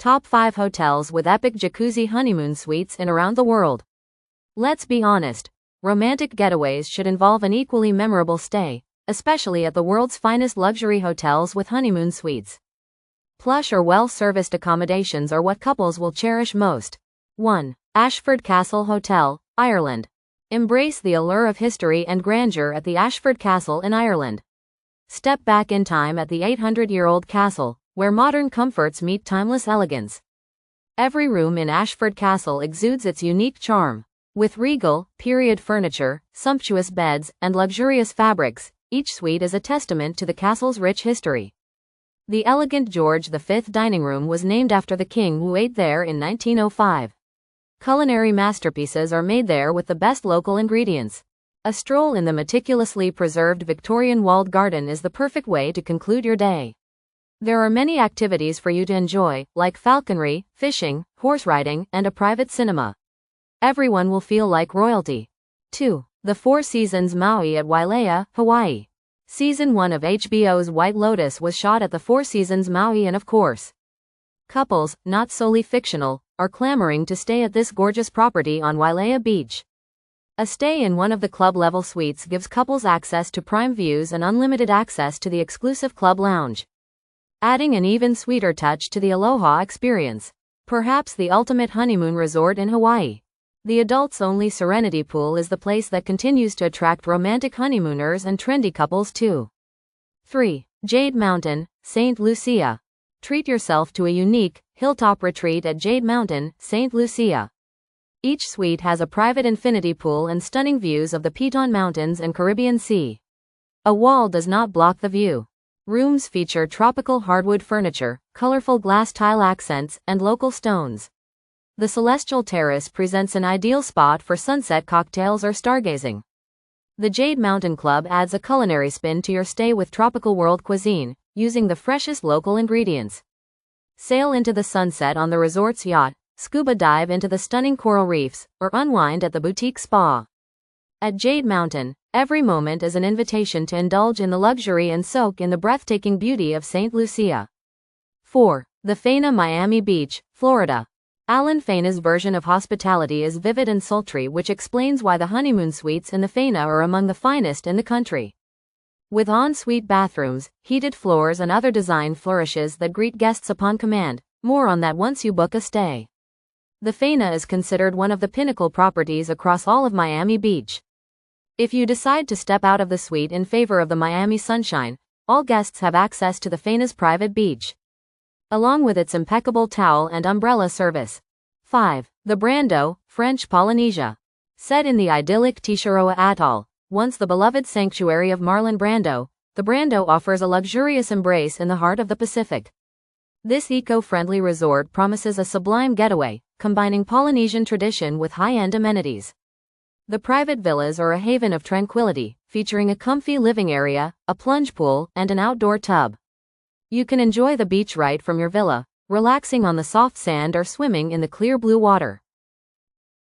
Top 5 hotels with epic jacuzzi honeymoon suites in around the world. Let's be honest, romantic getaways should involve an equally memorable stay, especially at the world's finest luxury hotels with honeymoon suites. Plush or well-serviced accommodations are what couples will cherish most. 1. Ashford Castle Hotel, Ireland. Embrace the allure of history and grandeur at the Ashford Castle in Ireland. Step back in time at the 800-year-old castle, where modern comforts meet timeless elegance. Every room in Ashford Castle exudes its unique charm. With regal, period furniture, sumptuous beds, and luxurious fabrics, each suite is a testament to the castle's rich history. The elegant George V dining room was named after the king who ate there in 1905. Culinary masterpieces are made there with the best local ingredients. A stroll in the meticulously preserved Victorian walled garden is the perfect way to conclude your day. There are many activities for you to enjoy, like falconry, fishing, horse riding, and a private cinema. Everyone will feel like royalty. 2. The Four Seasons Maui at Wailea, Hawaii. Season 1 of HBO's White Lotus was shot at the Four Seasons Maui, and of course, couples, not solely fictional, are clamoring to stay at this gorgeous property on Wailea Beach. A stay in one of the club-level suites gives couples access to prime views and unlimited access to the exclusive club lounge, adding an even sweeter touch to the aloha experience. Perhaps the ultimate honeymoon resort in Hawaii. The adults-only Serenity Pool is the place that continues to attract romantic honeymooners and trendy couples too. 3. Jade Mountain, St. Lucia. Treat yourself to a unique, hilltop retreat at Jade Mountain, St. Lucia. Each suite has a private infinity pool and stunning views of the Piton Mountains and Caribbean Sea. A wall does not block the view. Rooms feature tropical hardwood furniture, colorful glass tile accents, and local stones. The Celestial Terrace presents an ideal spot for sunset cocktails or stargazing. The Jade Mountain Club adds a culinary spin to your stay with tropical world cuisine, using the freshest local ingredients. Sail into the sunset on the resort's yacht, scuba dive into the stunning coral reefs, or unwind at the boutique spa. At Jade Mountain, every moment is an invitation to indulge in the luxury and soak in the breathtaking beauty of St. Lucia. 4. The Faena, Miami Beach, Florida. Alan Faena's version of hospitality is vivid and sultry, which explains why the honeymoon suites in the Faena are among the finest in the country. With en-suite bathrooms, heated floors, and other design flourishes that greet guests upon command. More on that once you book a stay. The Faena is considered one of the pinnacle properties across all of Miami Beach. If you decide to step out of the suite in favor of the Miami sunshine, all guests have access to the Faena's private beach, along with its impeccable towel and umbrella service. 5. The Brando, French Polynesia. Set in the idyllic Tisharoa Atoll, once the beloved sanctuary of Marlon Brando, the Brando offers a luxurious embrace in the heart of the Pacific. This eco-friendly resort promises a sublime getaway, combining Polynesian tradition with high-end amenities. The private villas are a haven of tranquility, featuring a comfy living area, a plunge pool, and an outdoor tub. You can enjoy the beach right from your villa, relaxing on the soft sand or swimming in the clear blue water.